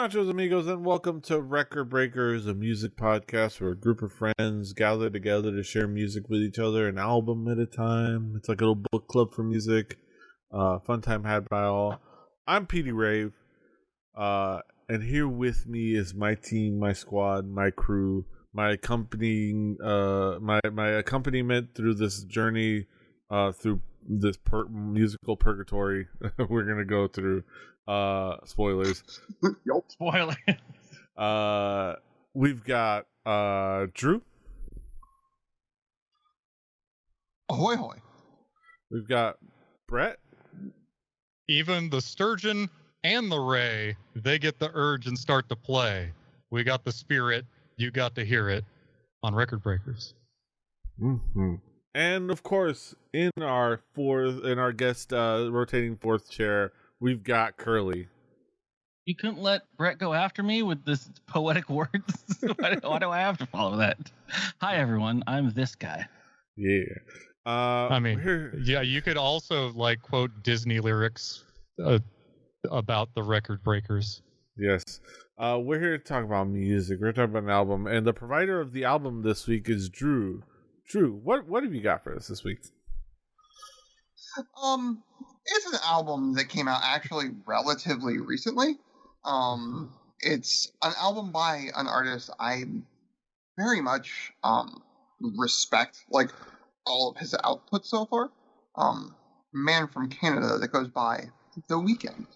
Nachos amigos, and welcome to Record Breakers, a music podcast where a group of friends gather together to share music with each other, an album at a time. It's like a little book club for music. Fun time had by all. I'm Petey Rave, and here with me is my team, my squad, my crew, my accompanying, my accompaniment through this journey, through this musical purgatory we're gonna go through. Spoilers. Yup. Spoiler. We've got Drew. Ahoy hoy. We've got Brett. Even the sturgeon and the ray, they get the urge and start to play. We got the spirit, you got to hear it on Record Breakers. Mm-hmm. And of course, in our guest rotating fourth chair, we've got Curly. You couldn't let Brett go after me with this poetic words. Why do I have to follow that? Hi everyone, I'm this guy. Yeah. You could also quote Disney lyrics about the Record Breakers. Yes. We're here to talk about music. We're talking about an album, and the provider of the album this week is Drew. Drew, what have you got for us this week? It's an album that came out actually relatively recently. It's an album by an artist I very much respect, all of his output so far. Man from Canada that goes by The Weeknd.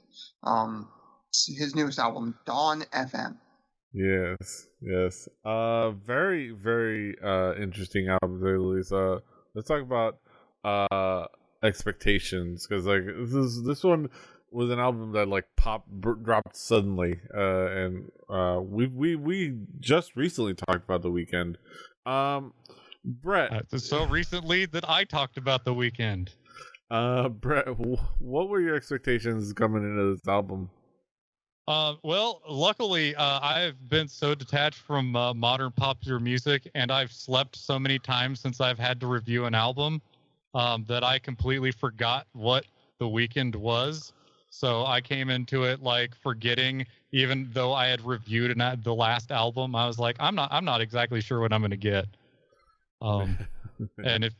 His newest album, Dawn FM. Yes. Very, very interesting album, to say the least. Let's talk about expectations, because this one was an album that dropped suddenly, and we just recently talked about The Weeknd. Brett, so recently that I talked about The Weeknd. Brett, what were your expectations coming into this album? Well, luckily, I've been so detached from modern popular music, and I've slept so many times since I've had to review an album that I completely forgot what The Weeknd was. So I came into it forgetting, even though I had reviewed the last album. I was like, I'm not exactly sure what I'm going to get. And if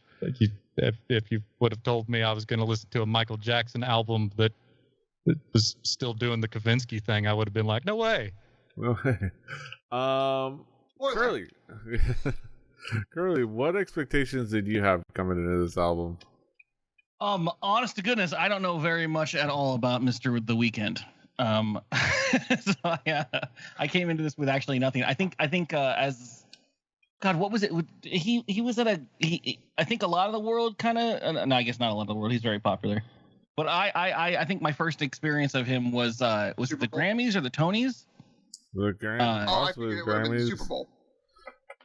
you would have told me I was going to listen to a Michael Jackson album that was still doing the Kavinsky thing, I would have been like, no way. Curly. Curly, what expectations did you have coming into this album? Honest to goodness, I don't know very much at all about Mr. The Weeknd. So I came into this with actually nothing. I think as God, what was it? He was at I think a lot of the world kind of. No, I guess not a lot of the world. He's very popular. But I think my first experience of him was it the Grammys or the Tonys? The Grammys. I figured it would have been the Super Bowl.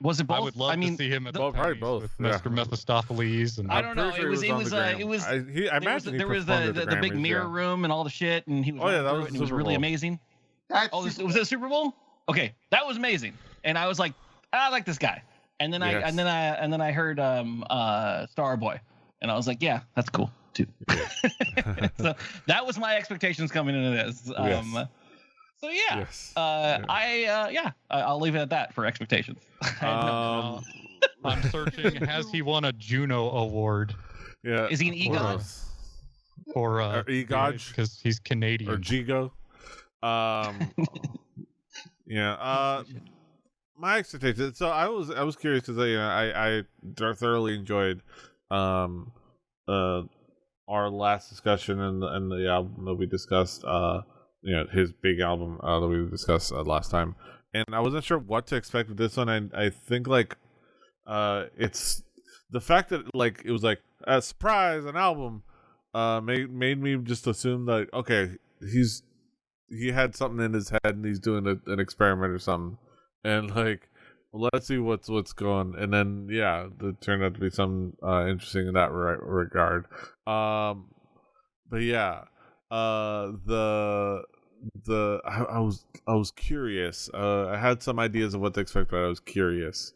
Was it both? I would love to see him at probably both with Mr. Mephistopheles. And I don't know. It was. I imagine there was the big mirror room and all the shit, and he was. Oh yeah, that was. And it was really amazing. Was it Super Bowl? Okay, that was amazing, and I was like, I like this guy, and then I heard Starboy, and I was like, yeah, that's cool too. Yeah. So that was my expectations coming into this. So yeah, yes. I'll leave it at that for expectations. I'm searching. Has he won a Juno Award? Yeah. Is he an EGOT? Or EGOT? Because he's Canadian. Or Gigo? Yeah. My expectations. So I was curious because I thoroughly enjoyed our last discussion and the album that we discussed. His big album that we discussed last time, and I wasn't sure what to expect with this one. I think it's the fact that it was a surprise, an album, made me just assume that okay, he had something in his head and he's doing an experiment or something, and let's see what's going. And then it turned out to be something interesting in that regard. But yeah. I was curious. I had some ideas of what to expect, but I was curious.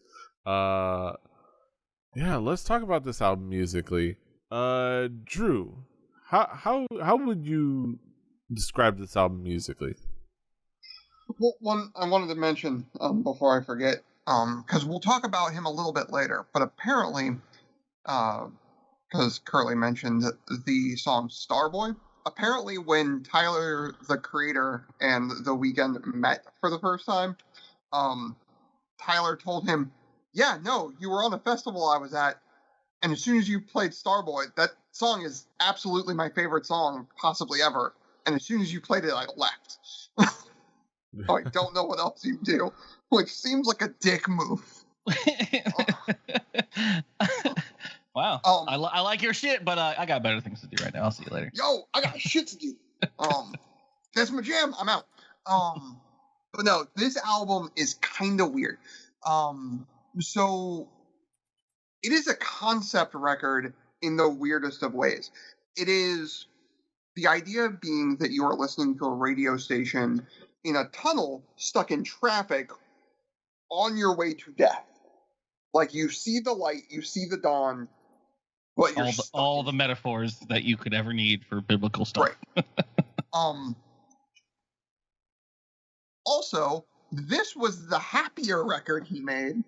Let's talk about this album musically. Drew, how would you describe this album musically? Well, one I wanted to mention before I forget, because we'll talk about him a little bit later, but apparently, because Curly mentioned the song Starboy, apparently when Tyler, the creator, and The Weeknd met for the first time, Tyler told him, yeah, no, you were on a festival I was at, and as soon as you played Starboy, that song is absolutely my favorite song possibly ever, and as soon as you played it, I left. I don't know what else you do, which seems like a dick move. Wow. I like your shit, but I got better things to do right now. I'll see you later. Yo, I got shit to do. That's my jam. I'm out. But no, this album is kind of weird. So it is a concept record in the weirdest of ways. It is the idea being that you are listening to a radio station in a tunnel stuck in traffic on your way to death. Like, you see the light, you see the dawn, but you're all the metaphors that you could ever need for biblical stuff. Right. Also, this was the happier record he made,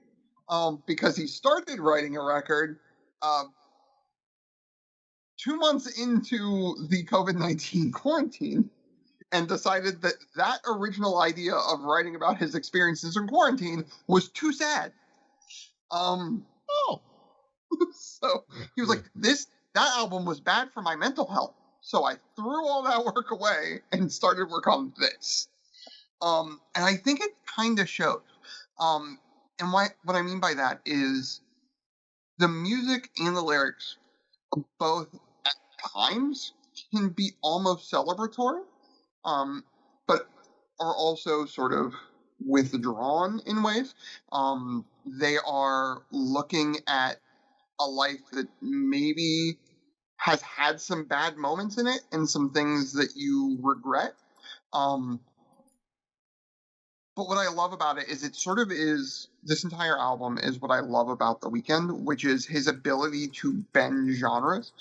because he started writing a record 2 months into the COVID-19 quarantine, and decided that that original idea of writing about his experiences in quarantine was too sad. So he was like, that album was bad for my mental health, so I threw all that work away and started work on this. And I think it kind of shows. And what I mean by that is the music and the lyrics both at times can be almost celebratory, but are also sort of withdrawn in ways. They are looking at a life that maybe has had some bad moments in it and some things that you regret. But what I love about it is it sort of is, this entire album is what I love about The Weeknd, which is his ability to bend genres.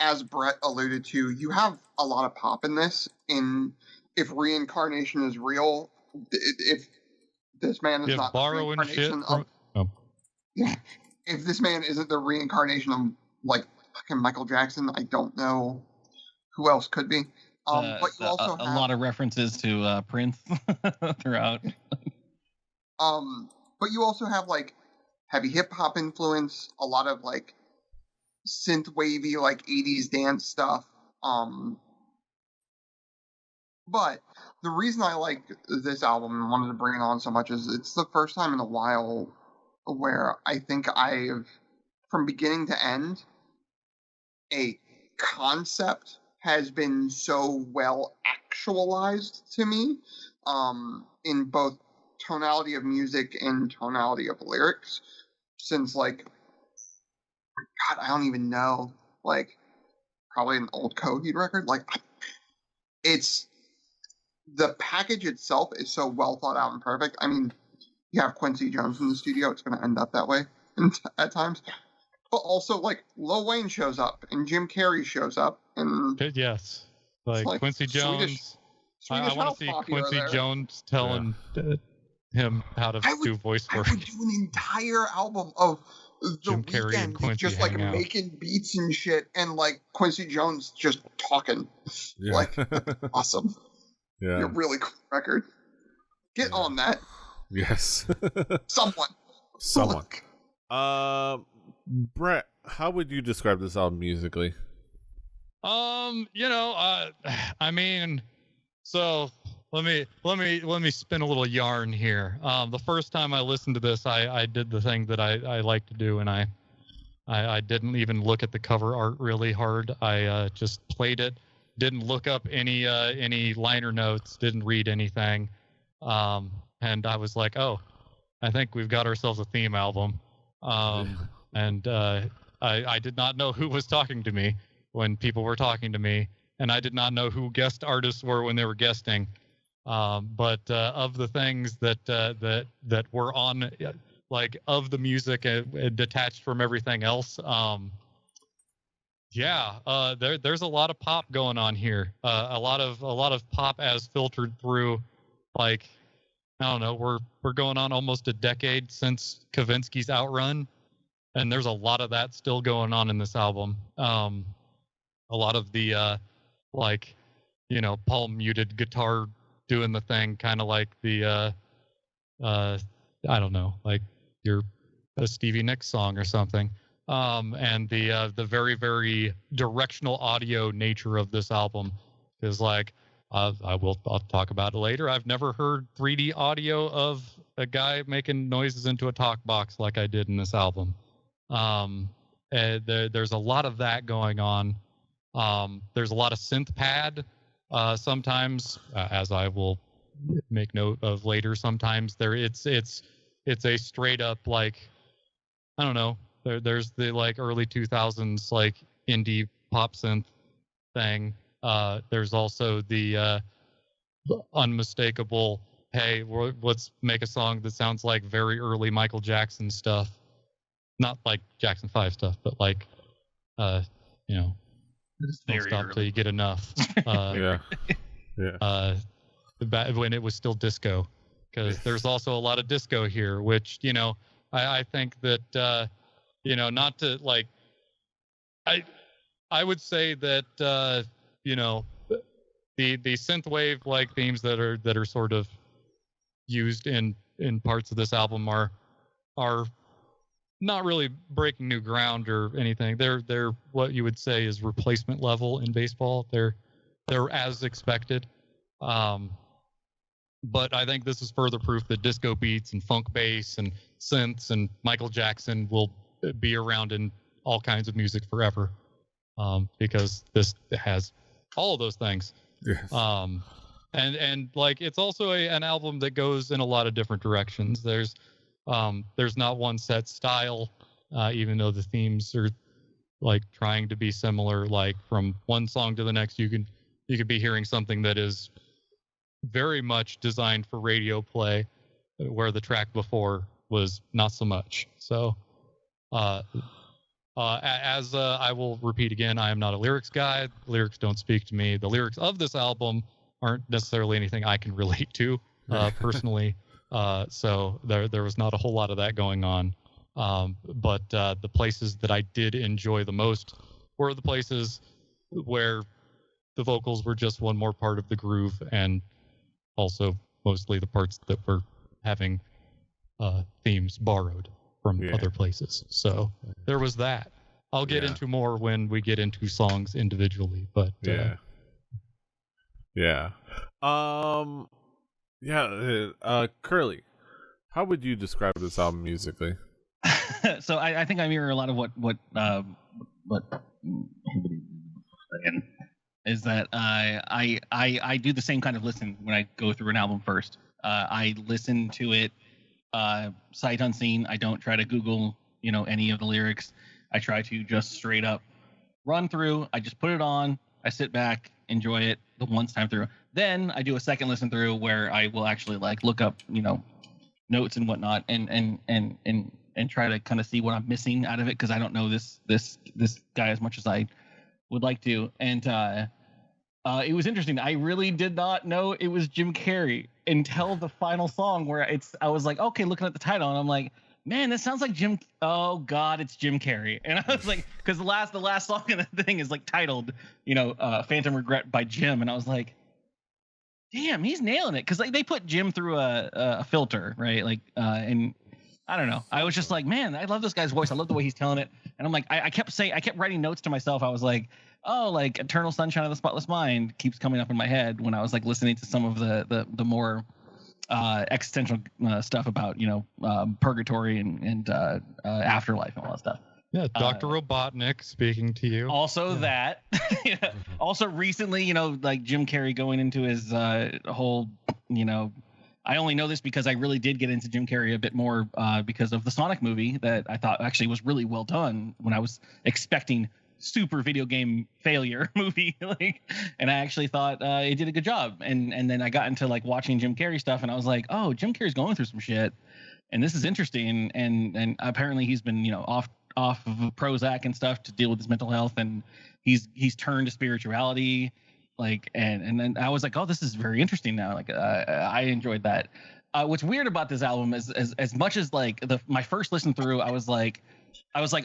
As Brett alluded to, you have a lot of pop in this. If reincarnation is real, if this man is not the reincarnation of... Yeah, if this man isn't the reincarnation of, like, fucking Michael Jackson, I don't know who else could be. But you also have a lot of references to Prince throughout. But you also have, like, heavy hip hop influence, a lot of, like, synth-wavy, like, 80s dance stuff. But the reason I like this album and wanted to bring it on so much is it's the first time in a while where I think I've, from beginning to end, a concept has been so well actualized to me, in both tonality of music and tonality of lyrics, since, like, God, I don't even know, like, probably an old Coheed record. Like, it's, the package itself is so well thought out and perfect. I mean, you have Quincy Jones in the studio, it's going to end up that way at times. But also, like, Lil Wayne shows up, and Jim Carrey shows up, and... Yes. Like Quincy Jones. Swedish I want to see Quincy Jones telling him how to do voice work. I would do an entire album of The Jim Carrey and Weeknd Quincy just, like, hang out. making beats and shit, and, like, Quincy Jones just talking. Yeah. Like, awesome. Yeah. You're really cool record. Get on that. Yes. Someone. Brett, how would you describe this album musically? I mean, so let me spin a little yarn here. The first time I listened to this, I did the thing that I like to do, and I didn't even look at the cover art really hard. I just played it, didn't look up any liner notes, didn't read anything, and I was like, oh, I think we've got ourselves a theme album. And I did not know who was talking to me when people were talking to me, and I did not know who guest artists were when they were guesting. But of the things that were on, like, of the music detached from everything else, there's a lot of pop going on here. A lot of pop as filtered through like, I don't know, we're going on almost a decade since Kavinsky's Outrun, and there's a lot of that still going on in this album. A lot of the like, you know, palm muted guitar doing the thing, kind of like the I don't know, like a Stevie Nicks song or something. And the very, very directional audio nature of this album is like, I'll talk about it later. I've never heard 3D audio of a guy making noises into a talk box like I did in this album. There's a lot of that going on. There's a lot of synth pad. Sometimes, as I will make note of later, sometimes it's a straight up, like, I don't know. There's the like early 2000s like indie pop synth thing. There's also the unmistakable, hey, let's make a song that sounds like very early Michael Jackson stuff. Not like Jackson 5 stuff, but like, you know, don't stop till you get enough. Yeah. When it was still disco, because there's also a lot of disco here, which, you know, I think that, you know, not to like, I would say that, you know, the synthwave like themes that are sort of used in parts of this album are not really breaking new ground or anything. They're what you would say is replacement level in baseball. They're as expected. But I think this is further proof that disco beats and funk bass and synths and Michael Jackson will be around in all kinds of music forever, because this has all of those things. Yes. And like, it's also an album that goes in a lot of different directions. There's not one set style, even though the themes are like trying to be similar. Like from one song to the next, you could be hearing something that is very much designed for radio play, where the track before was not so much. So, as I will repeat again, I am not a lyrics guy. Lyrics don't speak to me. The lyrics of this album aren't necessarily anything I can relate to personally. So there was not a whole lot of that going on. But the places that I did enjoy the most were the places where the vocals were just one more part of the groove, and also mostly the parts that were having themes borrowed from other places. So there was that. I'll get into more when we get into songs individually, but Curly, how would you describe this album musically? So I think I mirror a lot of what is that I do the same kind of listen when I go through an album first. I listen to it sight unseen. I don't try to Google, you know, any of the lyrics. I try to just straight up run through. I just put it on. I sit back, enjoy it the one time through. Then I do a second listen through where I will actually like look up, you know, notes and whatnot, and try to kind of see what I'm missing out of it, because I don't know this guy as much as I would like to. And it was interesting. I really did not know it was Jim Carrey until the final song, where I was like, okay, looking at the title, and I'm like, man, this sounds like Jim. Oh God, it's Jim Carrey. And I was like, because the last song in the thing is like titled, you know, Phantom Regret by Jim, and I was like, damn, he's nailing it, because like they put Jim through a filter, right? Like, and I don't know. I was just like, man, I love this guy's voice. I love the way he's telling it. And I'm like, I kept writing notes to myself. I was like, oh, like Eternal Sunshine of the Spotless Mind keeps coming up in my head when I was like listening to some of the more existential stuff about, you know, purgatory and afterlife and all that stuff. Yeah, Dr. Robotnik speaking to you. Also that. Yeah. Also recently, you know, like Jim Carrey going into his whole, you know, I only know this because I really did get into Jim Carrey a bit more because of the Sonic movie that I thought actually was really well done when I was expecting super video game failure movie. Like, and I actually thought it did a good job. And then I got into like watching Jim Carrey stuff, and I was like, oh, Jim Carrey's going through some shit, and this is interesting. And apparently he's been, you know, off of Prozac and stuff to deal with his mental health, and he's turned to spirituality. Like, and then I was like, oh, this is very interesting now. Like, I enjoyed that. What's weird about this album is as much as like my first listen through, I was like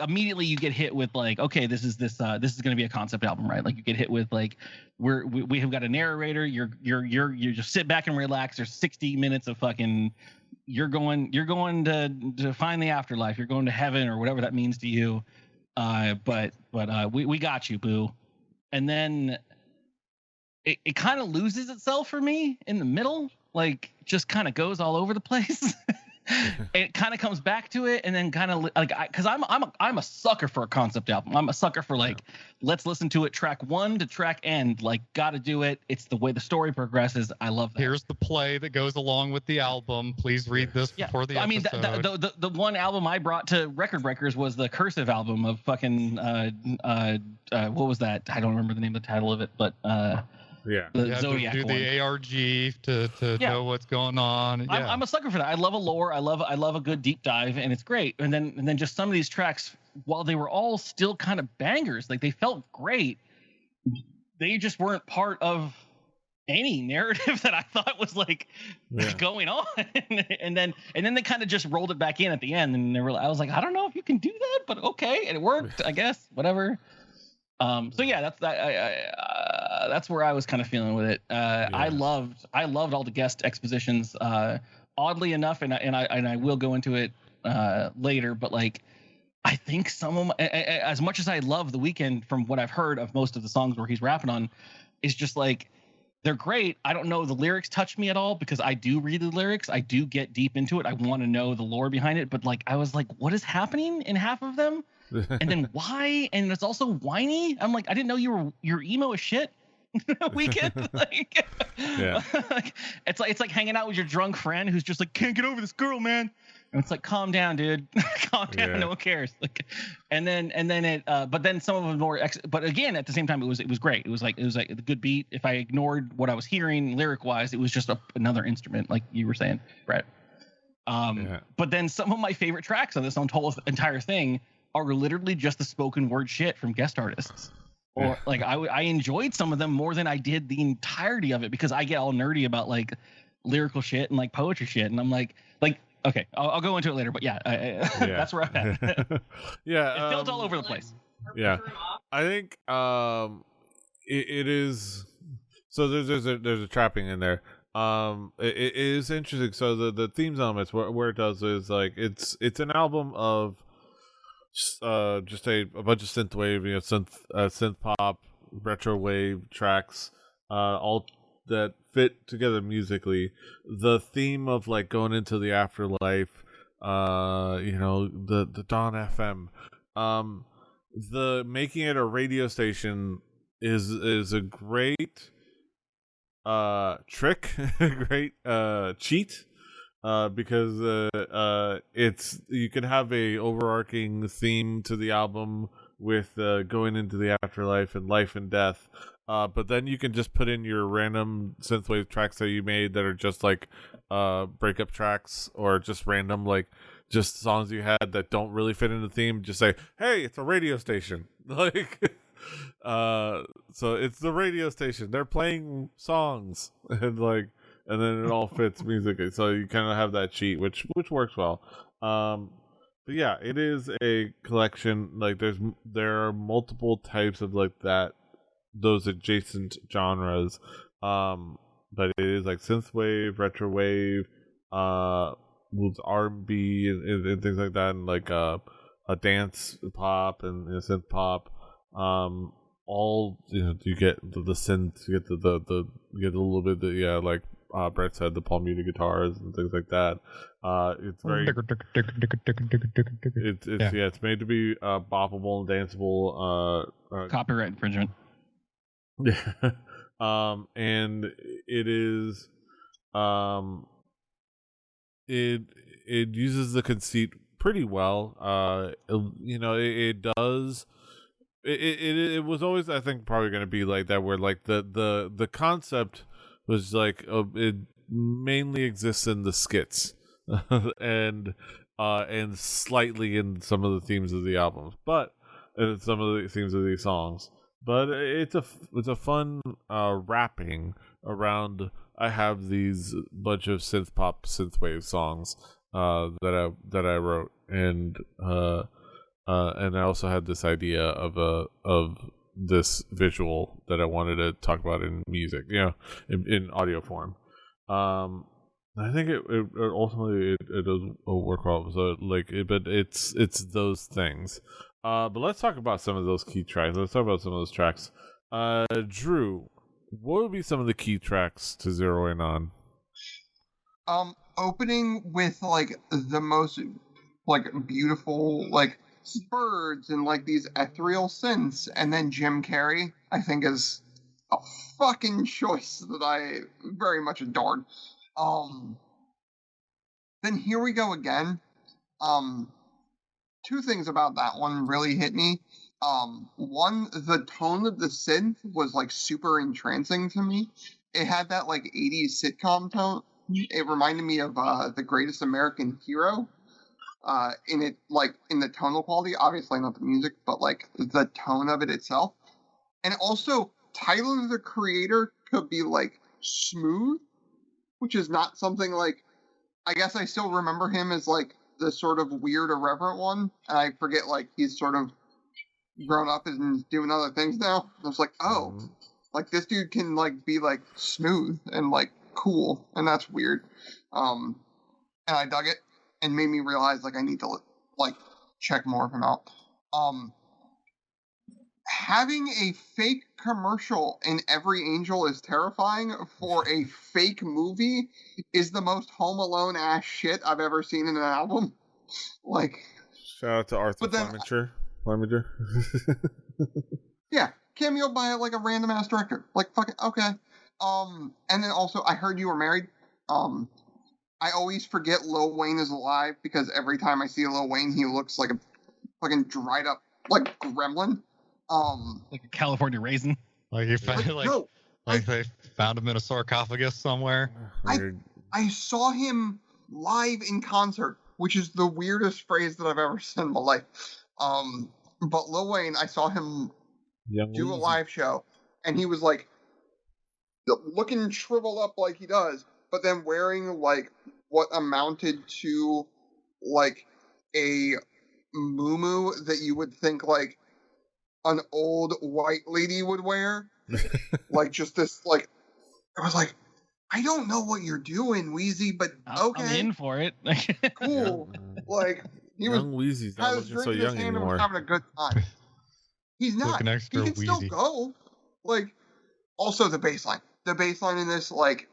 immediately you get hit with like, okay, this is going to be a concept album, right? Like you get hit with like we have got a narrator. You just sit back and relax. There's 60 minutes of fucking you're going to find the afterlife. You're going to heaven or whatever that means to you. But we got you, boo. And then it kind of loses itself for me in the middle. Like just kind of goes all over the place. It kind of comes back to it, and then kind of like because I'm a sucker for a concept album. I'm a sucker for like let's listen to it track one to track end. Like gotta do it. It's the way the story progresses. I love that. Here's the play that goes along with the album. Please read this before the episode. I mean, the one album I brought to Record Breakers was the Cursive album of fucking what was that? I don't remember the name of the title of it, but yeah, the Zodiac to do one. the ARG to know what's going on. Yeah. I'm a sucker for that. I love a lore. I love a good deep dive, and it's great. And then just some of these tracks, while they were all still kind of bangers, like they felt great, they just weren't part of any narrative that I thought was like going on. and then they kind of just rolled it back in at the end, and I was like, I don't know if you can do that, but okay, and it worked, I guess. Whatever. So yeah, that's where I was kind of feeling with it. I loved all the guest expositions. Oddly enough, and I will go into it later, but like I think some of as much as I love The Weeknd from what I've heard of most of the songs where he's rapping on, is just like they're great. I don't know the lyrics touch me at all because I do read the lyrics. I do get deep into it. I want to know the lore behind it, but like I was like, what is happening in half of them? And then why? And it's also whiny. I'm like, I didn't know your emo as shit. Weeknd, like, like, it's like hanging out with your drunk friend who's just like, can't get over this girl, man. And it's like, calm down, dude. Calm down. No one cares. Like, and then it. But then some of them more. But again, at the same time, it was great. It was like a good beat. If I ignored what I was hearing lyric wise, it was just another instrument, like you were saying, Brett. But then some of my favorite tracks on this whole entire thing are literally just the spoken word shit from guest artists. Or like I enjoyed some of them more than I did the entirety of it because I get all nerdy about like lyrical shit and like poetry shit, and I'm like okay, I'll go into it later, but that's where I'm at. It felt all over the place. Yeah, I think it is. So there's a trapping in there. It is interesting. So the themes elements where it does is like it's an album of just a bunch of synth-wave, synth-pop, retro wave tracks, all that fit together musically. The theme of like going into the afterlife, the Dawn FM, the making it a radio station is a great trick, great cheat. Because it's you can have a overarching theme to the album with going into the afterlife and life and death, but then you can just put in your random synthwave tracks that you made that are just like breakup tracks or just random like just songs you had that don't really fit in the theme. Just say, hey, it's a radio station, like. So it's the radio station. They're playing songs and then it all fits musically, so you kind of have that cheat, which works well. But yeah, it is a collection. Like there are multiple types of like those adjacent genres. But it is like synthwave, retrowave, R&B and things like that, and like a dance pop and synth pop. All you get the synth, you get you get a little bit like. Brett said, the palm muted guitars and things like that. It's very it's made to be boppable and danceable. Copyright infringement. Yeah. And it is it uses the conceit pretty well. It does. It was always, I think, probably going to be like that, where like the concept was like it mainly exists in the skits and slightly in some of the themes of the albums, but and some of the themes of these songs. but it's a fun wrapping around. I have these bunch of synth-pop, synth-wave songs that I wrote, and I also had this idea of this visual that I wanted to talk about in music, in audio form. I think it ultimately it'll work well. So but it's those things. But let's talk about some of those key tracks. Let's talk about some of those tracks. Drew, what would be some of the key tracks to zero in on? Opening with like the most like beautiful like birds and like these ethereal synths, and then Jim Carrey, I think, is a fucking choice that I very much adored. Then Here We Go Again. Two things about that one really hit me. One, the tone of the synth was like super entrancing to me. It had that like 80s sitcom tone. It reminded me of The Greatest American Hero. In it, like in the tonal quality, obviously not the music, but like the tone of it itself. And also, Tyler the Creator could be like smooth, which is not something like, I guess I still remember him as like the sort of weird, irreverent one, and I forget like he's sort of grown up and doing other things now. I was like, oh, like this dude can like be like smooth and like cool, and that's weird. And I dug it, and made me realize like I need to like check more of him out. Having a fake commercial in Every Angel is Terrifying for a fake movie is the most Home Alone ass shit I've ever seen in an album. Like, shout out to Arthur Fleminger. Yeah, cameo by like a random ass director. Like, fucking okay. And then also, I Heard You Were Married. I always forget Lil Wayne is alive because every time I see Lil Wayne, he looks like a fucking dried up like gremlin. Like a California raisin. Like you found they found him in a sarcophagus somewhere. I saw him live in concert, which is the weirdest phrase that I've ever said in my life. But Lil Wayne, I saw him do a live show, and he was like looking shriveled up like he does, but then wearing like what amounted to like a muumuu that you would think like an old white lady would wear. Like just this like, I was like, I don't know what you're doing, Wheezy, but okay. I'm in for it. Cool. Like he was Wheezy's not looking so young anymore. Having a good time. He's not. He can wheezy. still go. Like, also the bass line. The bass line in this, like,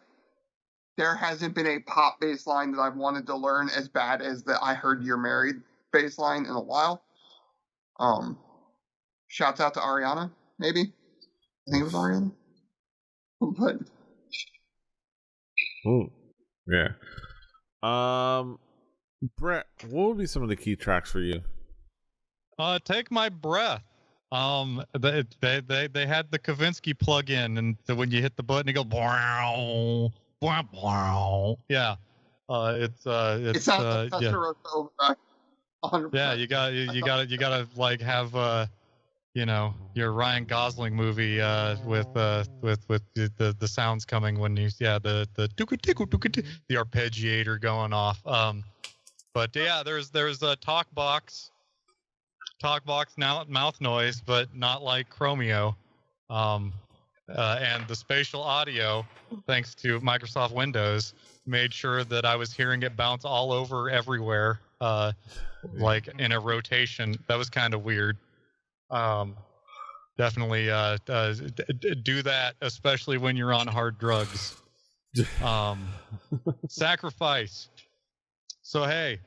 there hasn't been a pop bass line that I've wanted to learn as bad as the I Heard You're Married bass line in a while. Shouts out to Ariana, maybe. I think it was Ariana. But oh, yeah. Brett, what would be some of the key tracks for you? Take My Breath. They had the Kavinsky plug-in, and when you hit the button, it goes wow, wow, wow. Yeah. It's sounds like Fester Overdrive. 100%. Yeah, you gotta like have your Ryan Gosling movie with the sounds coming when you the arpeggiator going off. But yeah, there's a talk box now mouth noise, but not like Chromeo. And the spatial audio, thanks to Microsoft Windows, made sure that I was hearing it bounce all over everywhere, like in a rotation. That was kind of weird. Definitely do that, especially when you're on hard drugs. Sacrifice. So hey,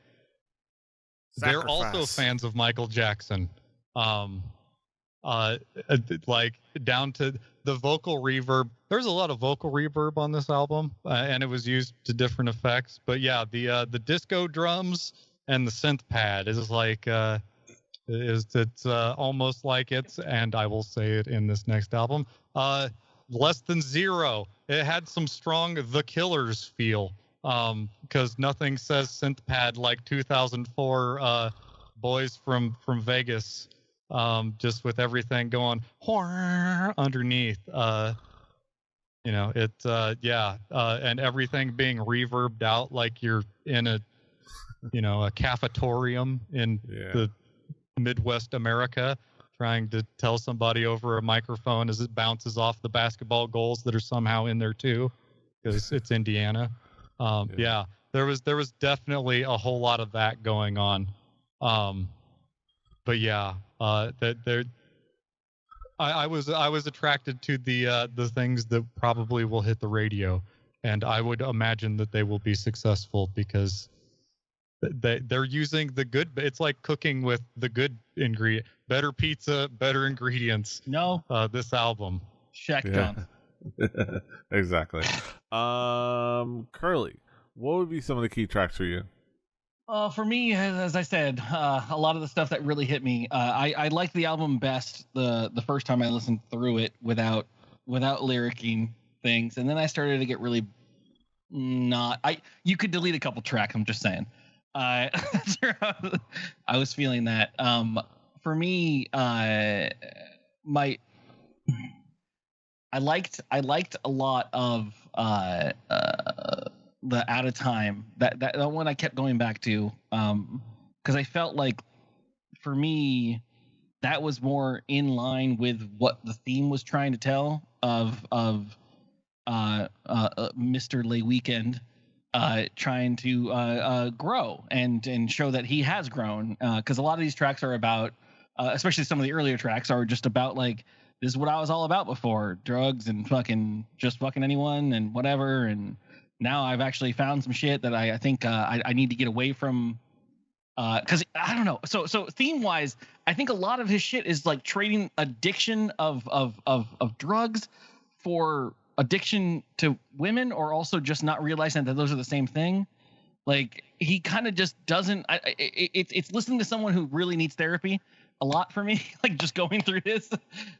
they're also fans of Michael Jackson. Like down to the vocal reverb. There's a lot of vocal reverb on this album, and it was used to different effects. But yeah, the disco drums and the synth pad is like it's almost like it's, and I will say it in this next album, less than zero. It had some strong The Killers feel, because nothing says synth pad like 2004 Boys from Vegas just with everything going underneath. It's and everything being reverbed out like you're in a cafetorium in the Midwest America, trying to tell somebody over a microphone as it bounces off the basketball goals that are somehow in there too, because it's Indiana. There was definitely a whole lot of that going on. But yeah, I was attracted to the things that probably will hit the radio, and I would imagine that they will be successful because they're using the good. It's like cooking with the good ingredient, better pizza, better ingredients. No, this album. Shaq Johnson. Exactly. Curly, what would be some of the key tracks for you? For me, as I said, a lot of the stuff that really hit me. I liked the album best the first time I listened through it without lyricking things, and then I started to get really you could delete a couple tracks. I'm just saying. That's where I was feeling that. For me, I liked a lot of the Out of Time. That one I kept going back to because I felt like for me that was more in line with what the theme was trying to tell of Mr. Le Weeknd trying to grow and show that he has grown, because a lot of these tracks are about especially some of the earlier tracks are just about like, this is what I was all about before, drugs and fucking anyone and whatever, and now I've actually found some shit that I think I need to get away from, because I don't know. So theme wise, I think a lot of his shit is like trading addiction of drugs for addiction to women, or also just not realizing that those are the same thing. Like he kind of just doesn't. It's listening to someone who really needs therapy a lot for me, like just going through this,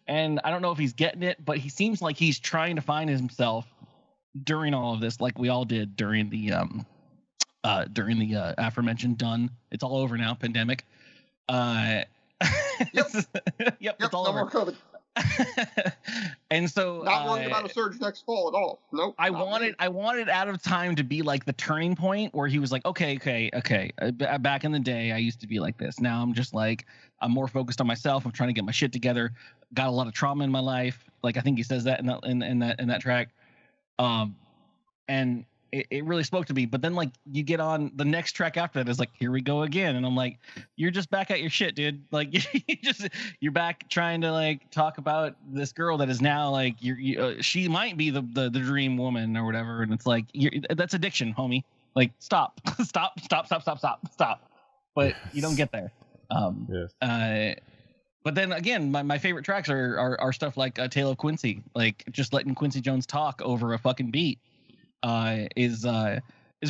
and I don't know if he's getting it, but he seems like he's trying to find himself during all of this, like we all did during the aforementioned done. It's all over now, pandemic. Yep, it's all over. COVID. And so not worried about a surge next fall at all. Nope. I wanted Out of Time to be like the turning point where he was like, okay. Back in the day, I used to be like this. Now I'm just like, I'm more focused on myself. I'm trying to get my shit together. Got a lot of trauma in my life. Like I think he says that in that track. And it really spoke to me. But then like you get on the next track after that is like, here we go again, and I'm like, you're just back at your shit, dude. Like you're back trying to like talk about this girl that is now like she might be the dream woman or whatever, and it's like that's addiction, homie. Like stop. But you don't get there. Yes. But then again, my favorite tracks are stuff like Tale of Quincy, like just letting Quincy Jones talk over a fucking beat. Is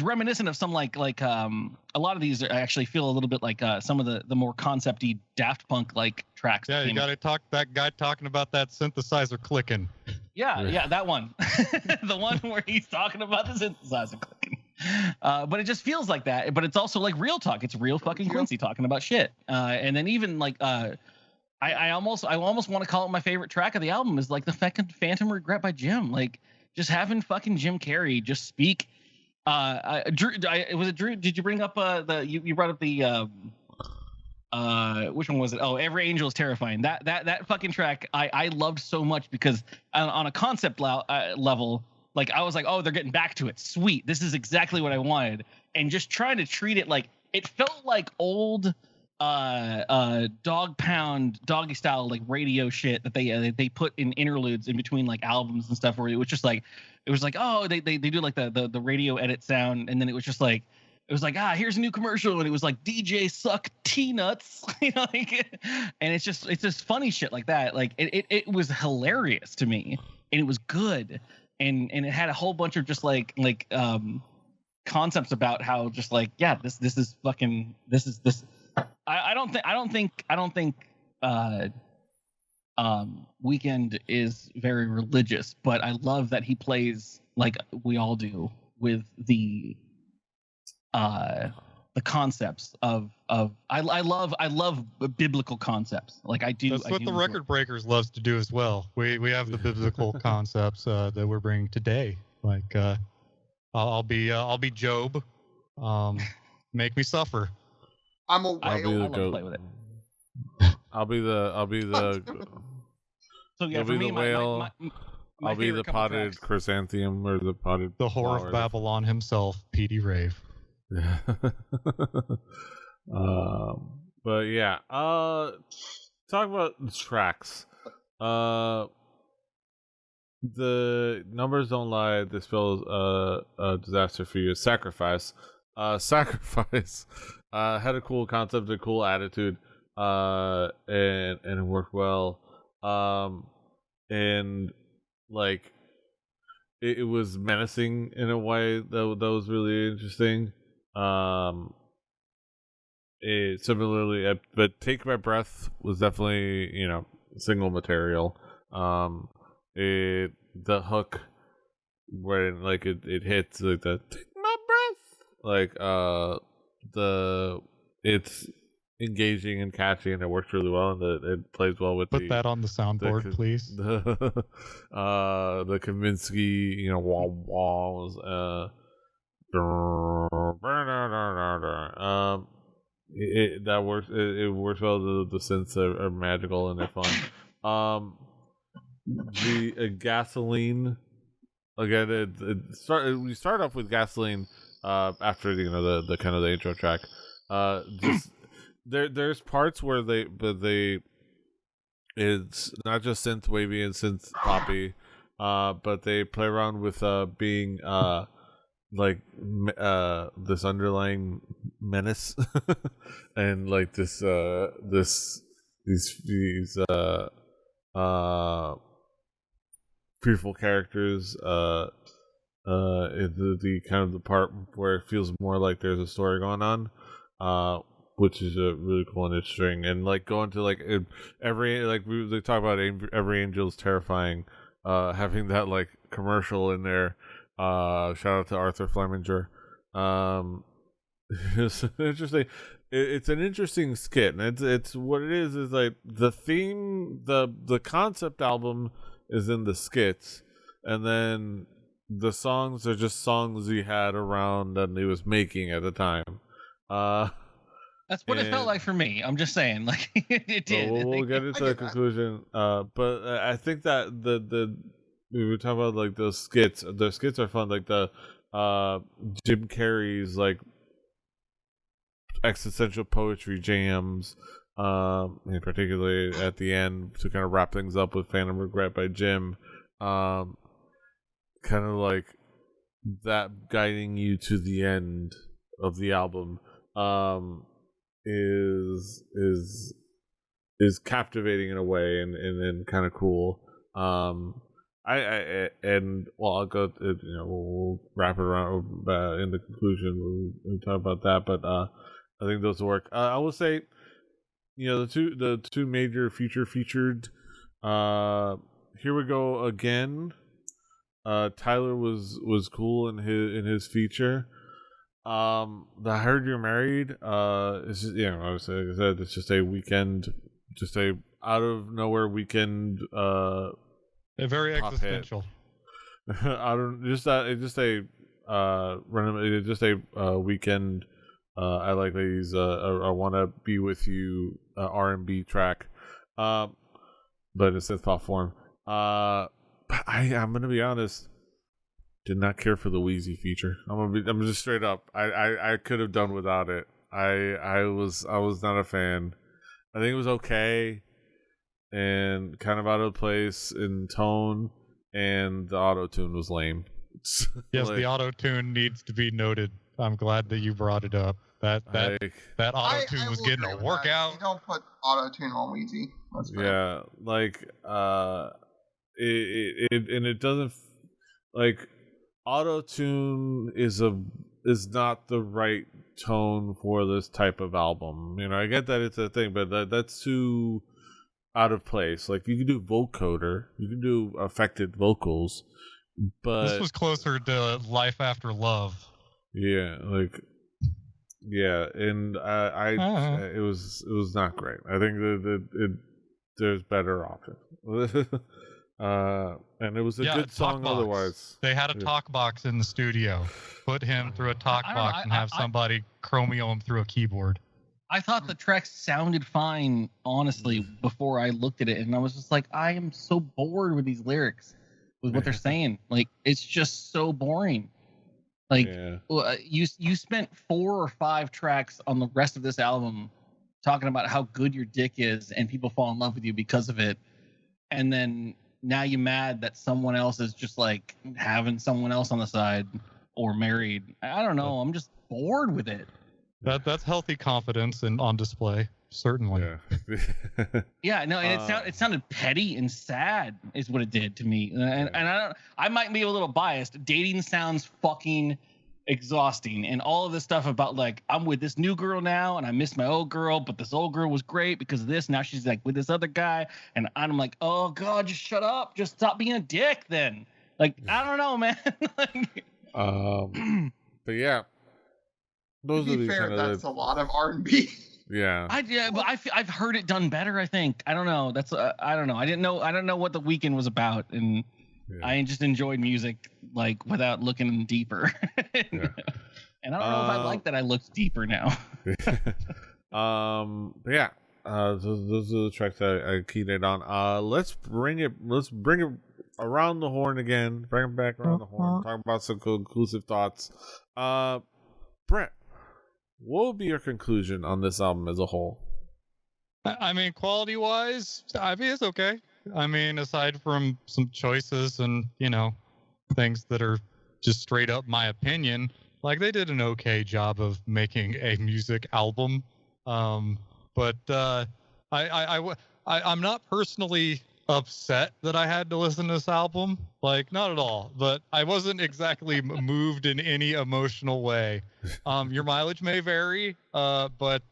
reminiscent of some like a lot of these actually feel a little bit like some of the more concept-y Daft Punk like tracks. Yeah, you got to talk that guy talking about that synthesizer clicking. Yeah, that one. The one where he's talking about the synthesizer clicking. But it just feels like that. But it's also like real talk. It's real fucking Quincy talking about shit. And then even like I almost want to call it my favorite track of the album is like the fucking Phantom Regret by Jim. Like just having fucking Jim Carrey just speak. Drew, was it Drew? Did you bring up you brought up the which one was it? Oh, Every Angel is Terrifying. That fucking track I loved so much because on a concept level, like I was like, oh, they're getting back to it. Sweet, this is exactly what I wanted. And just trying to treat it like it felt like old dog pound doggy style like radio shit that they put in interludes in between like albums and stuff, where it was just like oh they do like the radio edit sound, and then it was just like here's a new commercial, and it was like DJ suck T-nuts, like, and it's just funny shit like that. Like it was hilarious to me, and it was good, and it had a whole bunch of just like concepts about how just like, yeah, this is fucking this. I don't think Weeknd is very religious, but I love that he plays like we all do with the the concepts of I love biblical concepts. Like I do. That's what the Record Breakers loves to do as well. We have the biblical concepts that we're bringing today. Like I'll be Job. Make me suffer. I'm a I whale. love to play with it. I'll be the So yeah, You'll for be me, the my whale. I'll be the favorite couple potted tracks- chrysanthemum or the potted The whore flower. of Babylon himself, Petey Rave. Yeah. But yeah, talk about the tracks. The numbers don't lie. This spells a disaster for you. Sacrifice. Sacrifice had a cool concept, a cool attitude, and it worked well. And like it was menacing in a way that was really interesting. Similarly, but Take My Breath was definitely, single material. The hook when like it hits like the Take My Breath, like it's engaging and catchy, and it works really well, and it plays well with Put that on the soundboard, please. The Kaminsky, walls. That works. It works well. The synths are magical and they're fun. The gasoline again. We start off with gasoline. After the kind of the intro track. Just there's parts where it's not just synth wavy and synth poppy, but they play around with being this underlying menace and like these fearful characters the kind of the part where it feels more like there's a story going on, which is a really cool and interesting, and like going to like they talk about Every Angel's Terrifying, having that like commercial in there. Shout out to Arthur Fleminger. It's interesting. It's an interesting skit, and it's what it is like the theme, the concept album is in the skits, and then the songs are just songs he had around that he was making at the time. That's what it felt like for me. I'm just saying, like it did. We'll get into the conclusion. But I think that we were talking about like those skits. The skits are fun, like the Jim Carrey's like existential poetry jams, and particularly at the end to kind of wrap things up with Phantom Regret by Jim. Kind of like that guiding you to the end of the album is captivating in a way and kind of cool. I I'll go. We'll wrap it around in the conclusion when we talk about that. But I think those will work. I will say, the two major featured. Here We Go Again. Tyler was cool in his feature. The I Heard You're Married. It's just, obviously, like I said, it's just a Weeknd, just a out of nowhere Weeknd. They're very existential. Weekend. I like these. I want to be with you. R&B track, but in synth-pop form. But I'm gonna be honest. Did not care for the Wheezy feature. I'm just straight up. I could have done without it. I was not a fan. I think it was okay, and kind of out of place in tone, and the auto tune was lame. Yes, the auto tune needs to be noted. I'm glad that you brought it up. That auto tune was getting a workout. You don't put auto tune on Wheezy. That's fair. Yeah, like it doesn't like auto tune is not the right tone for this type of album. I get that it's a thing, but that's too out of place. Like you can do vocoder, you can do affected vocals, but this was closer to Life After Love. Yeah, like Yeah, and it was not great. I think there's better options. And it was a good song box. otherwise. They had a talk box in the studio. Put him through a talk box and have somebody chromio him through a keyboard. I thought the tracks sounded fine, honestly, before I looked at it, and I was just like, I am so bored with these lyrics, with what they're saying. Like, it's just so boring. Like, you spent 4 or 5 tracks on the rest of this album talking about how good your dick is, and people fall in love with you because of it, and then now you're mad that someone else is just like having someone else on the side or married. I don't know. I'm just bored with it. That's healthy confidence and on display, certainly. Yeah, no, and it sounded petty and sad, is what it did to me. And I might be a little biased. Dating sounds fucking exhausting, and all of this stuff about like I'm with this new girl now, and I miss my old girl, but this old girl was great because of this. Now she's like with this other guy, and I'm like, oh god, just shut up, just stop being a dick. Then, like, I don't know, man. But yeah. Those to be fair, that's a lot of R&B. Yeah. But I've heard it done better. I think. I don't know. That's I don't know. I don't know what the Weeknd was about, and I just enjoyed music like without looking deeper. And I don't know if I like that I looked deeper now. Yeah. Those are the tracks I keyed it on. Let's bring it around the horn again. Bring it back around the horn. Talk about some conclusive thoughts. Brett, what would be your conclusion on this album as a whole? I mean, quality-wise, I mean, it's okay. I mean, aside from some choices and, things that are just straight up my opinion, like, they did an okay job of making a music album. But I'm not personally upset that I had to listen to this album, like, not at all, but I wasn't exactly moved in any emotional way. Your mileage may vary, but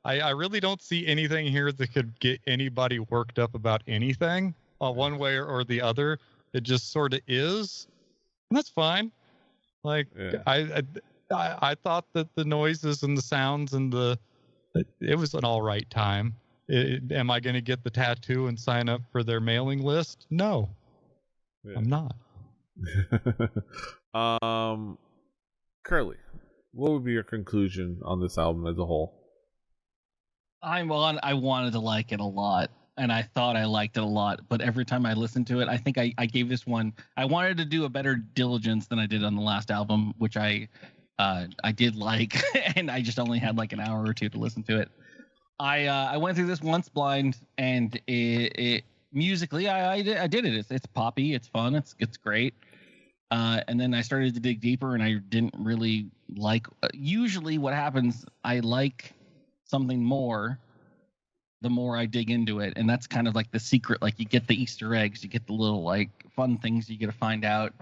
I really don't see anything here that could get anybody worked up about anything one way or the other. It just sort of is, and that's fine. Like, I thought that the noises and the sounds and it was an all right time. Am I going to get the tattoo and sign up for their mailing list? No, I'm not. Curly, what would be your conclusion on this album as a whole? I wanted to like it a lot, and I thought I liked it a lot, but every time I listened to it, I think I gave this one. I wanted to do a better diligence than I did on the last album, which I did like, and I just only had like an hour or two to listen to it. I went through this once blind, and it musically I did it. It's poppy, it's fun, it's great. And then I started to dig deeper, and I didn't really like. Usually, what happens, I like something more the more I dig into it, and that's kind of like the secret. Like, you get the Easter eggs, you get the little like fun things you get to find out.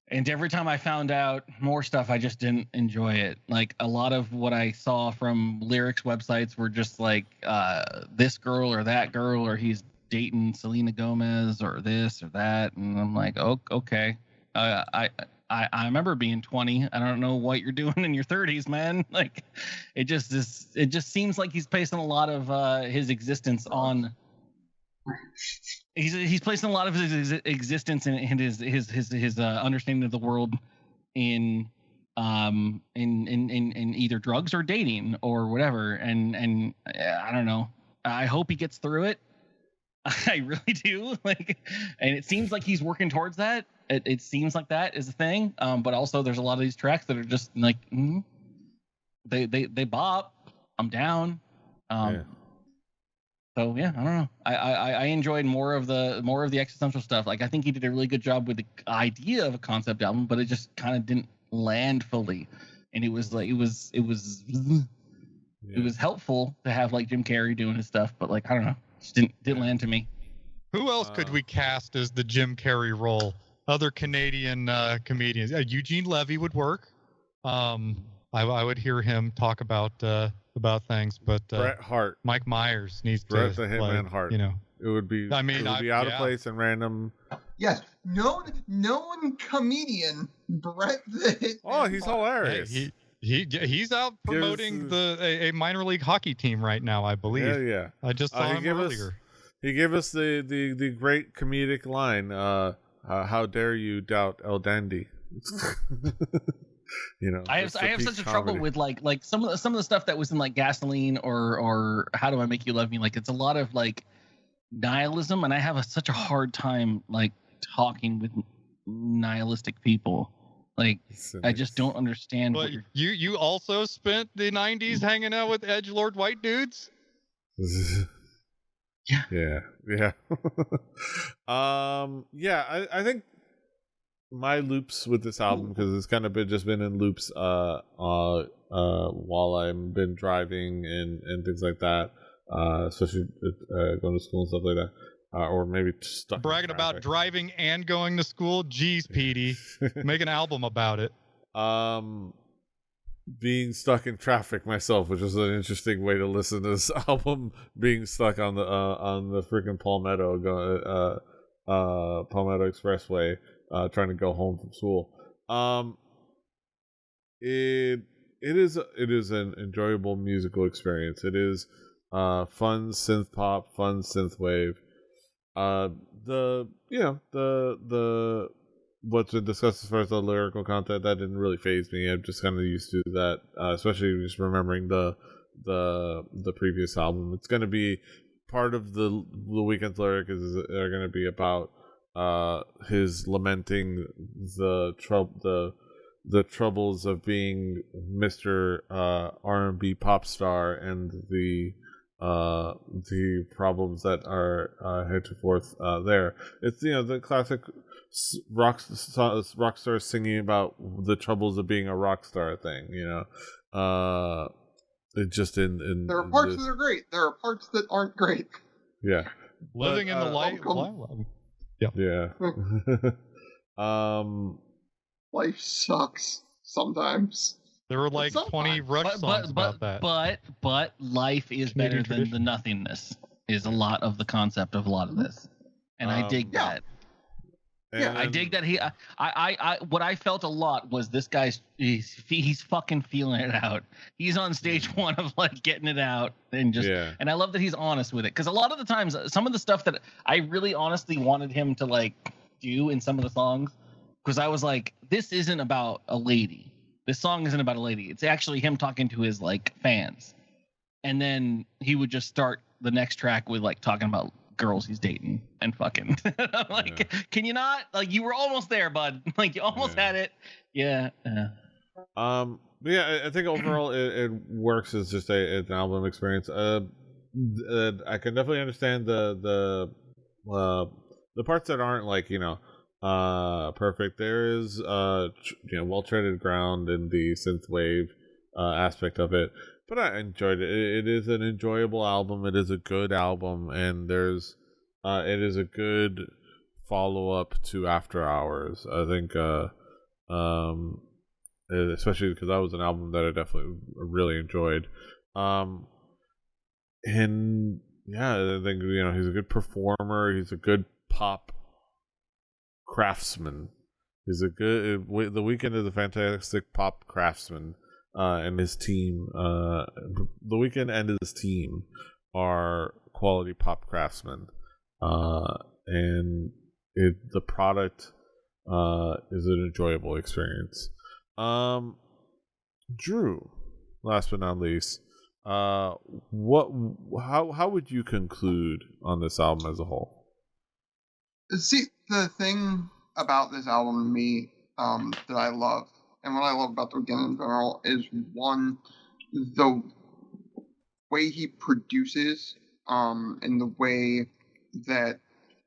And every time I found out more stuff, I just didn't enjoy it. Like, a lot of what I saw from lyrics websites were just like this girl or that girl, or he's dating Selena Gomez or this or that. And I'm like, oh, okay. I remember being 20. I don't know what you're doing in your 30s, man. Like, it just seems like he's placing a lot of his existence on. He's placing a lot of his existence and his understanding of the world in either drugs or dating or whatever, and I don't know. I hope he gets through it. I really do. Like, and it seems like he's working towards that. It seems like that is a thing. But also there's a lot of these tracks that are just like they bop. I'm down. So yeah, I don't know. I enjoyed more of the existential stuff. Like, I think he did a really good job with the idea of a concept album, but it just kind of didn't land fully. And it was like it was helpful to have like Jim Carrey doing his stuff, but like, I don't know, it just didn't land to me. Who else could we cast as the Jim Carrey role? Other Canadian comedians. Eugene Levy would work. I would hear him talk about things, but Bret Hart, Mike Myers needs Bret to the Hitman Hart. It would be. I mean, it would be out of place and random. Yes, known comedian Bret the Hitman. Oh, he's hilarious. Hey, He's out promoting a minor league hockey team right now, I believe. Yeah. I just saw him earlier. He gave us the great comedic line, how dare you doubt El Dandy? I have such a trouble with like some of the stuff that was in like Gasoline or How Do I Make You Love Me. Like it's a lot of like nihilism, and I have such a hard time like talking with nihilistic people. Like I just don't understand. But you also spent the 90s hanging out with edgelord white dudes? Yeah. I think my loops with this album, because it's kind of been in loops while I've been driving and things like that, especially going to school and stuff like that, or maybe stuck bragging about driving and going to school. Jeez, Petey, make an album about it. Being stuck in traffic myself, which is an interesting way to listen to this album. Being stuck on the freaking Palmetto Expressway, trying to go home from school. It is an enjoyable musical experience. It is fun synth pop, fun synth-wave. The what's been discussed as far as the lyrical content, that didn't really faze me. I'm just kind of used to that, especially just remembering the previous album. It's going to be part of the Weeknd's lyric are going to be about his lamenting the troubles of being Mr. R&B pop star and the problems that are heretofore there. It's the classic rock stars singing about the troubles of being a rock star thing. It just there are parts that are great. There are parts that aren't great. Yeah, living in the light. Yeah. Life sucks sometimes. There were like 20 Rush songs about that. But life is better than the nothingness. Is a lot of the concept of a lot of this, and I dig that. Yeah, I dig that what I felt a lot was this guy's he's fucking feeling it out. He's on stage one of like getting it out and and I love that he's honest with it, because a lot of the times some of the stuff that I really honestly wanted him to like do in some of the songs, because I was like, this isn't about a lady. This song isn't about a lady. It's actually him talking to his like fans, and then he would just start the next track with like talking about girls he's dating and fucking. I'm like, can you not? Like, you were almost there, bud. Like, you almost had it. Yeah. But yeah, I think overall it works as just an album experience. I can definitely understand the parts that aren't like perfect. There is well treaded ground in the synth-wave aspect of it. But I enjoyed it. It is an enjoyable album. It is a good album, and it is a good follow-up to After Hours. I think, especially because that was an album that I definitely really enjoyed. And yeah, I think he's a good performer. He's a good pop craftsman. The Weeknd is a fantastic pop craftsman. And his team, The Weeknd and his team are quality pop craftsmen, and the product is an enjoyable experience. Drew, last but not least, how would you conclude on this album as a whole? See, the thing about this album to me that I love, and what I love about The Weeknd in general, is one, the way he produces, and the way that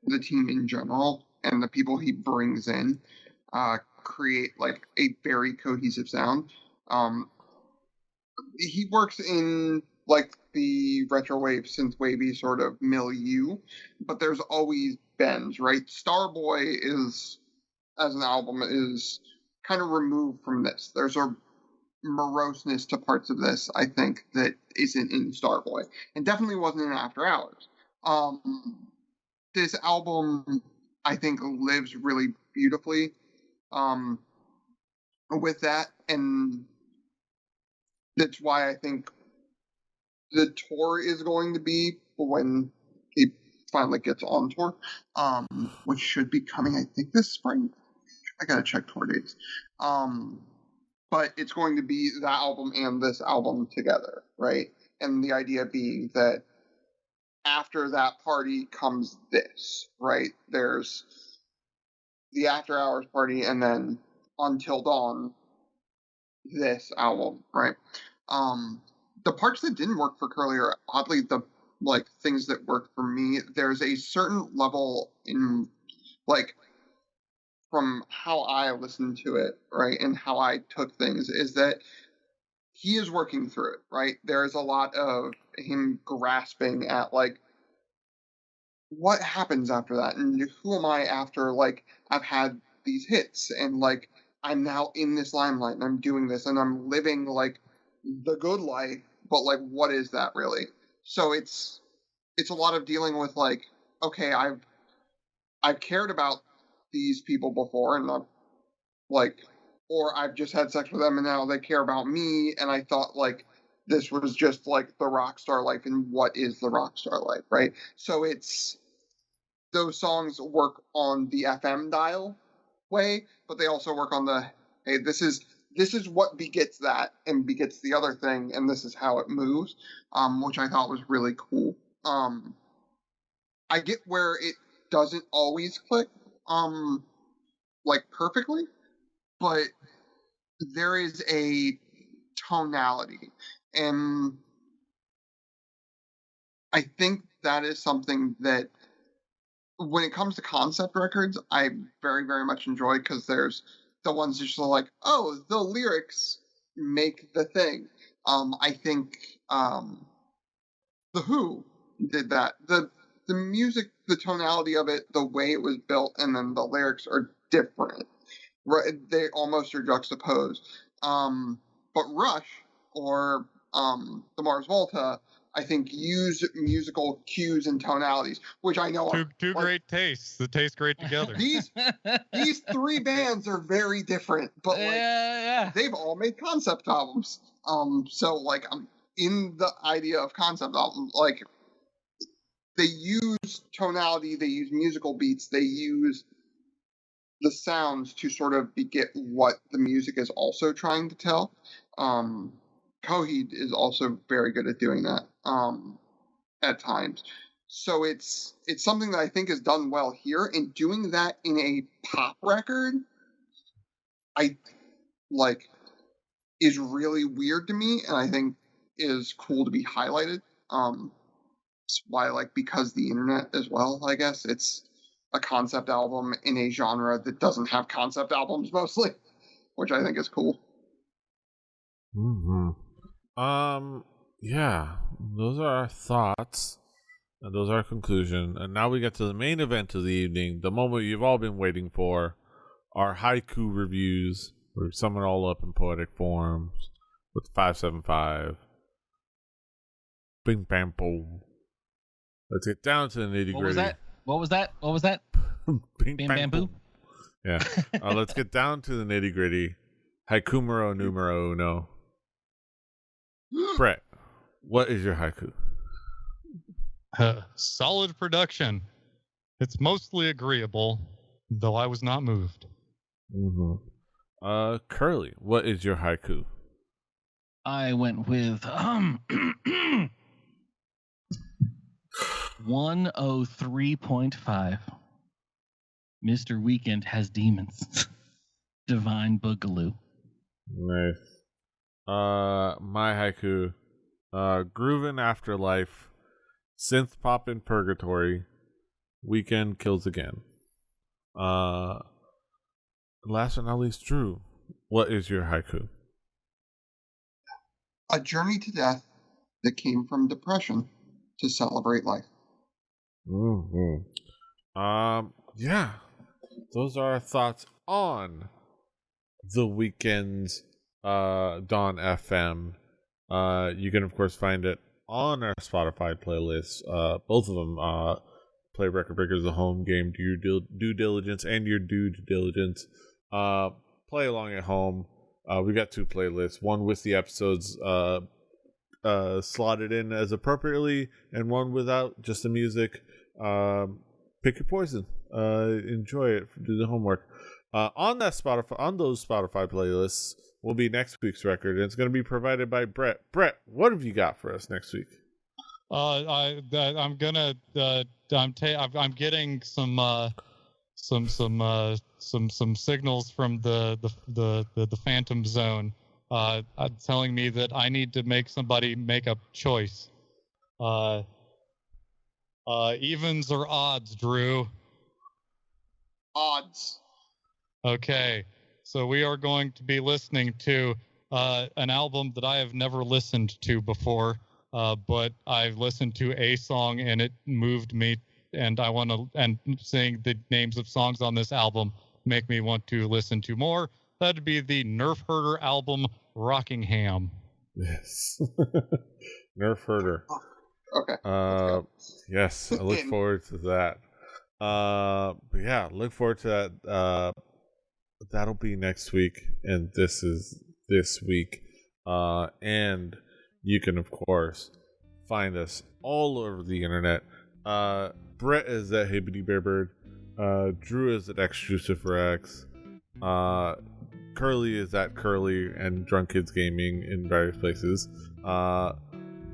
the team in general and the people he brings in create like a very cohesive sound. He works in like the retrowave, synth-wavy sort of milieu, but there's always bends, right? Starboy is, as an album, is kind of removed from this. There's a moroseness to parts of this, I think, that isn't in Starboy, and definitely wasn't in After Hours. This album, I think, lives really beautifully with that, and that's why I think the tour is going to be when he finally gets on tour, which should be coming, I think, this spring. I gotta check tour dates. But it's going to be that album and this album together, right? And the idea being that after that party comes this, right? There's the After Hours party, and then Until Dawn, this album, right? The parts that didn't work for Curly are oddly the like things that worked for me. There's a certain level in like from how I listened to it, right, and how I took things is that he is working through it, right? There's a lot of him grasping at like what happens after that, and who am I after like I've had these hits, and like I'm now in this limelight, and I'm doing this, and I'm living like the good life, but like what is that really? So it's a lot of dealing with like, okay, I've cared about these people before, and I'm like, or I've just had sex with them, and now they care about me, and I thought like this was just like the rock star life, and what is the rock star life, right? So it's those songs work on the FM dial way, but they also work on the hey, this is what begets that and begets the other thing, and this is how it moves, which I thought was really cool. I get where it doesn't always click, like perfectly, but there is a tonality, and I think that is something that when it comes to concept records, I very, very much enjoy, because there's the ones that just like, oh, the lyrics make the thing. I think The Who did that. The music, the tonality of it, the way it was built, and then the lyrics are different. Right, they almost are juxtaposed. But Rush or the Mars Volta, I think, use musical cues and tonalities, which I know are two like, great tastes that taste great together. These three bands are very different, but like they've all made concept albums. So like in the idea of concept albums, like they use tonality, they use musical beats, they use the sounds to sort of beget what the music is also trying to tell. Coheed is also very good at doing that at times. So it's something that I think is done well here, and doing that in a pop record, I like, is really weird to me, and I think is cool to be highlighted. It's why, like, because the internet as well, I guess it's a concept album in a genre that doesn't have concept albums mostly, which I think is cool. Yeah, those are our thoughts, and those are our conclusion. And now we get to the main event of the evening, the moment you've all been waiting for, our haiku reviews, where we sum it all up in poetic forms with 575. Bing bam boom. Let's get down to the nitty gritty. What was that? Bing Bam bam bam boom. boom. Yeah. Let's get down to the nitty gritty. Haikumero numero uno. Brett, what is your haiku? Solid production. It's mostly agreeable, though I was not moved. Curly, what is your haiku? I went with 103.5. Mr. Weeknd has demons. Divine Boogaloo. Nice. My haiku, Groovin' Afterlife, Synth-Pop in Purgatory, Weeknd kills again. Last but not least, Drew, what is your haiku? A journey to death that came from depression to celebrate life. Yeah, those are our thoughts on the Weeknd's Dawn FM. You can of course find it on our Spotify playlist. Both of them, Play Record Breakers, the home game, do your due diligence and your due diligence. Play along at home. We got 2 playlists, one with the episodes slotted in as appropriately, and one without, just the music. Pick your poison. Enjoy it. Do the homework. On those Spotify playlists will be next week's record, and it's going to be provided by Brett. Brett, what have you got for us next week? I'm getting some signals from the Phantom Zone, telling me that I need to make somebody make a choice. Evens or odds, Drew? Odds. Okay, so we are going to be listening to an album that I have never listened to before, but I've listened to a song and it moved me, and saying the names of songs on this album make me want to listen to more. That'd be the Nerf Herder album, Rockingham. Yes. Nerf Herder. Okay. Yes, I look forward to that. But yeah, look forward to that. That'll be next week, and this is this week. And you can, of course, find us all over the internet. Brett is at Hibbity Bear Bird. Drew is at X. Curly is at Curly and Drunk Kids Gaming in various places. I'm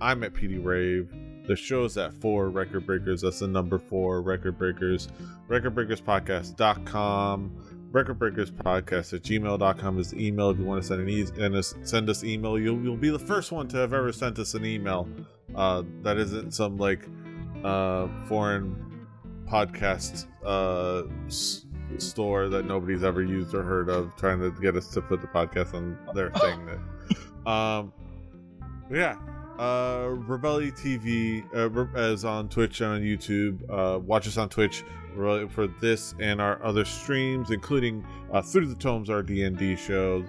at PD Rave. The show's at 4 Record Breakers. That's the number 4 Record Breakers. RecordBreakersPodcast.com. RecordBreakersPodcast@gmail.com is the email if you want to send us email. You'll be the first one to have ever sent us an email. That isn't some like foreign podcast store that nobody's ever used or heard of, trying to get us to put the podcast on their thing. Yeah. Rebelli TV is on Twitch and on YouTube. Watch us on Twitch for this and our other streams, including Through the Tomes, our D&D shows,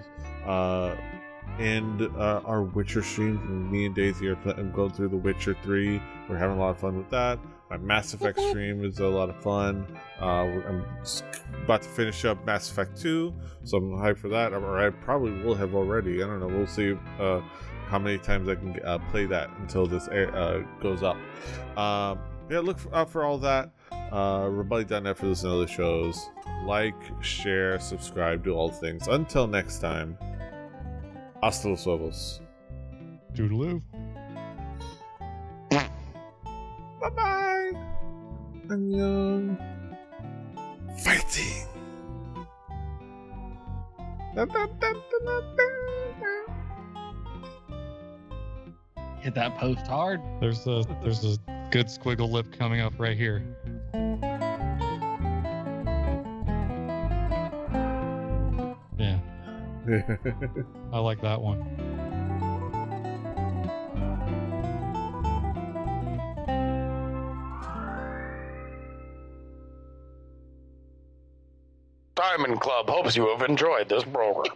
and our Witcher streams. Me and Daisy are going through The Witcher 3. We're having a lot of fun with that. My Mass Effect stream is a lot of fun. I'm about to finish up Mass Effect 2, so I'm hyped for that. Or I probably will have already. I don't know. We'll see how many times I can play that until this goes up. Yeah, look out for all that. Rebelli.net for listening to other shows. Like, share, subscribe, do all things. Until next time, hasta los huevos. Toodaloo. Bye-bye. Annyeong. Fighting. Hit that post hard. There's a good squiggle lip coming up right here. Yeah. I like that one. Diamond Club hopes you have enjoyed this program.